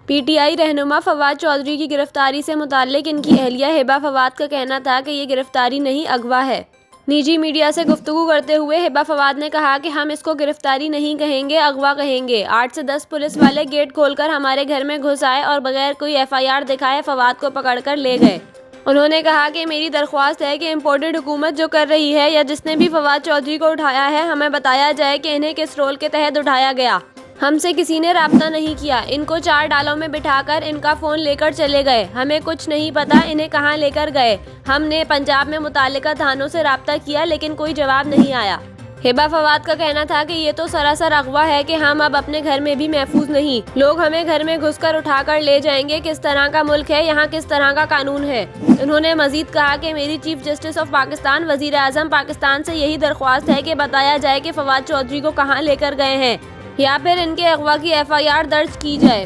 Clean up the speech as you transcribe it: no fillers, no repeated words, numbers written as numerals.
PTI रहनुमा फवाद चौधरी की गिरफ्तारी से मुताल्लिक इनकी अहलिया हिबा फवाद का कहना था कि ये गिरफ्तारी नहीं, अगवा है। निजी मीडिया से गुफ्तगू करते हुए हिबा फवाद ने कहा कि हम इसको गिरफ्तारी नहीं कहेंगे, अगवा कहेंगे। 8 से 10 पुलिस वाले गेट खोलकर हमारे घर में घुस आए और बगैर कोई एफआईआर दिखाए फवाद को पकड़कर ले गए। उन्होंने कहा कि मेरी दरख्वास्त है कि इम्पोर्टेड हुकूमत जो कर रही है या जिसने भी फवाद चौधरी को उठाया है, हमें बताया जाए कि इन्हें किस रोल के तहत उठाया गया। हमसे किसी ने राब्ता नहीं किया। इनको 4 डालों में बिठाकर इनका फ़ोन लेकर चले गए। हमें कुछ नहीं पता इन्हें कहाँ लेकर गए। हमने पंजाब में मुतालिका थानों से राब्ता किया लेकिन कोई जवाब नहीं आया। हिबा फवाद का कहना था कि ये तो सरासर अगवा है कि हम अब अपने घर में भी महफूज नहीं, लोग हमें घर में घुसकर उठाकर ले जाएंगे। किस तरह का मुल्क है, यहाँ किस तरह का कानून है। उन्होंने मजीद कहा कि मेरी चीफ जस्टिस ऑफ पाकिस्तान वजीर आजम पाकिस्तान से यही दरख्वास्त है कि बताया जाए कि फवाद चौधरी को कहाँ लेकर गए हैं या फिर इनके अगवा की एफआईआर दर्ज की जाए।